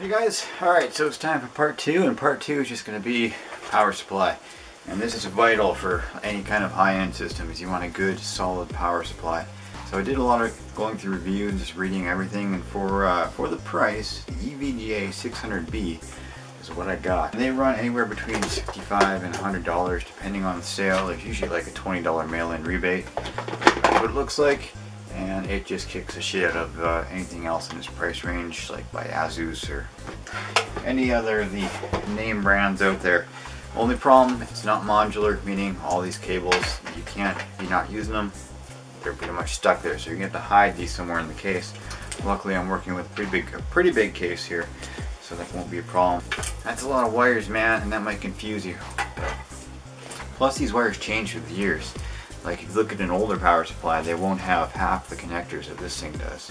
Hey guys, alright, so it's time for part 2, and part 2 is just going to be power supply. And this is vital for any kind of high-end system, is you want a good, solid power supply. So I did a lot of going through reviews, just reading everything, and for the price, the EVGA 600B is what I got. And they run anywhere between $65 and $100 depending on the sale. There's usually like a $20 mail-in rebate. That's what it looks like. And it just kicks the shit out of anything else in this price range, like by Asus or any other of the name brands out there. Only problem, it's not modular, meaning all these cables, you're not using them, they're pretty much stuck there, so you're going to have to hide these somewhere in the case. Luckily I'm working with a pretty big case here, so that won't be a problem. That's a lot of wires, man, and that might confuse you. Plus these wires change with the years. Like if you look at an older power supply, they won't have half the connectors that this thing does.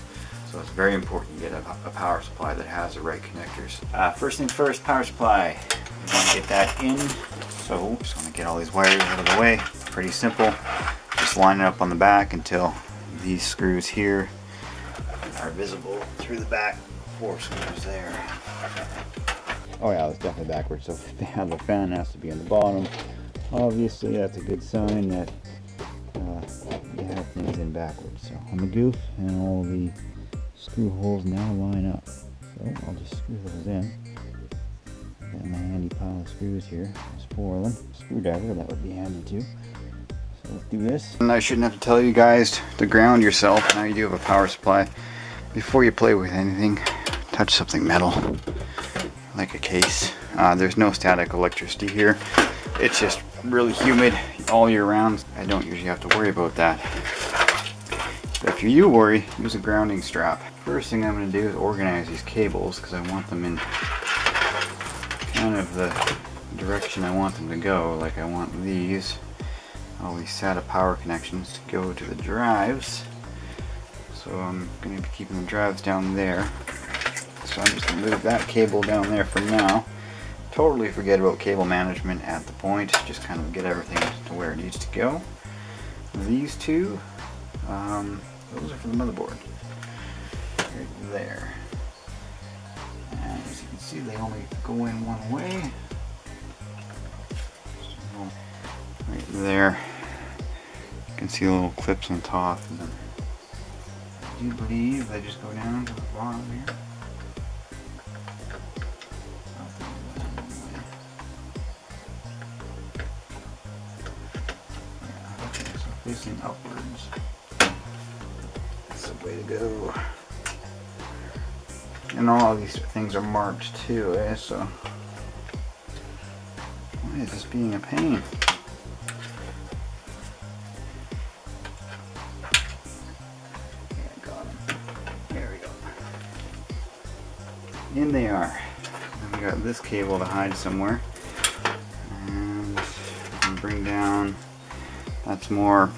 So it's very important you get a power supply that has the right connectors. First things first, power supply. You want to get that in. So just want to get all these wires out of the way. Pretty simple. Just line it up on the back until these screws here are visible through the back. 4 screws there. Oh yeah, that's definitely backwards. So the fan has to be on the bottom. Obviously that's a good sign that you have things in backwards. So I'm a goof, and all the screw holes now line up. So I'll just screw those in. Got my handy pile of screws here. There's 4 of them. Screwdriver, that would be handy too. So let's do this. And I shouldn't have to tell you guys to ground yourself. Now you do have a power supply. Before you play with anything, touch something metal, like a case. There's no static electricity here. It's just really humid all year round. I don't usually have to worry about that. But if you do worry, use a grounding strap. First thing I'm going to do is organize these cables because I want them in kind of the direction I want them to go. Like I want all these SATA power connections to go to the drives. So I'm going to be keeping the drives down there. So I'm just going to move that cable down there for now. Totally forget about cable management at the point, just kind of get everything to where it needs to go. These two, those are for the motherboard. Right there. And as you can see, they only go in one way. So, right there. You can see the little clips on top. And then I do believe they just go down to the bottom here. Facing upwards. That's the way to go. And all of these things are marked too, so why is this being a pain? Yeah, got them. There we go. In they are. And we got this cable to hide somewhere. And we can bring down. That's more,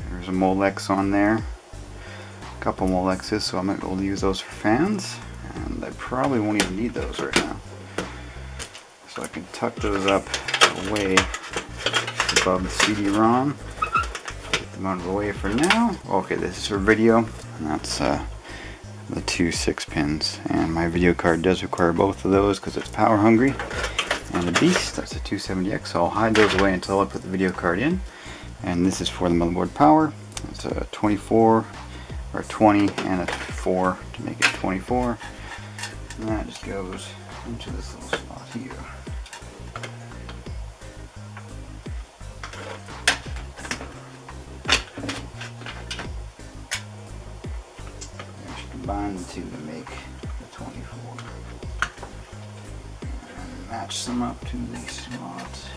there's a Molex on there, a couple Molexes, so I might be able to use those for fans, and I probably won't even need those right now. So I can tuck those up away above the CD-ROM, get them out of the way for now. Okay, this is for video, and that's the 2 6-pins, and my video card does require both of those because it's power hungry. And the beast, that's a 270X, so I'll hide those away until I put the video card in. And this is for the motherboard power. It's a 24 or 20 and a 4 to make it 24. And that just goes into this little slot here. I should combine the two to make the 24. And match them up to these slots.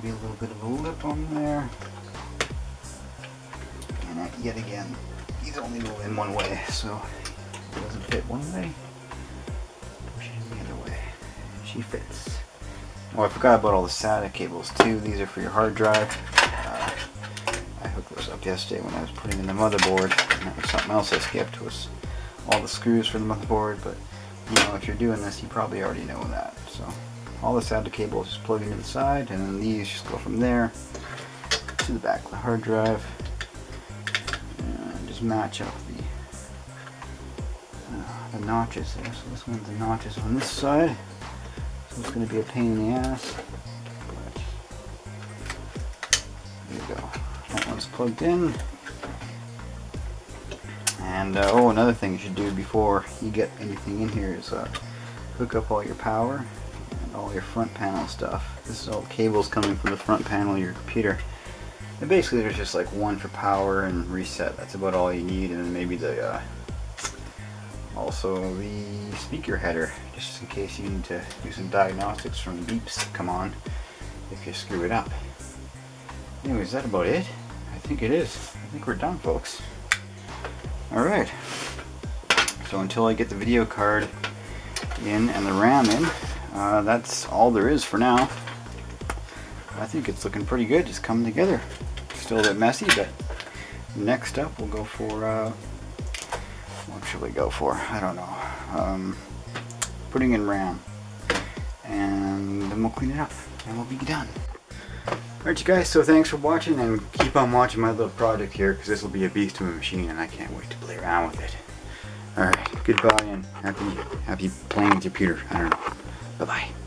Be a little bit of a lip on there, and yet again these only move in one way, so if it doesn't fit one way, push it the other way. She fits. Oh, I forgot about all the SATA cables too. These are for your hard drive. I hooked those up yesterday when I was putting in the motherboard, and that was something else I skipped, was all the screws for the motherboard. But you know, if you're doing this, you probably already know that. So all the SATA cables just plug into the side, and then these just go from there to the back of the hard drive, and just match up the notches there. So this one's the notches on this side. So it's going to be a pain in the ass. But there you go. That one's plugged in. And oh, another thing you should do before you get anything in here is hook up all your power and all your front panel stuff. This is all cables coming from the front panel of your computer. And basically there's just like one for power and reset. That's about all you need, and then maybe the also the speaker header, just in case you need to do some diagnostics from beeps that come on if you screw it up. Anyway, is that about it? I think it is. I think we're done, folks. Alright, so until I get the video card in and the RAM in, that's all there is for now. I think it's looking pretty good, just coming together. Still a bit messy, but next up we'll go for, what should we go for? I don't know. Putting in RAM, and then we'll clean it up, and we'll be done. Alright you guys, so thanks for watching, and keep on watching my little project here, because this will be a beast of a machine and I can't wait to play around with it. Alright, goodbye and happy playing with your computer. I don't know. Bye bye.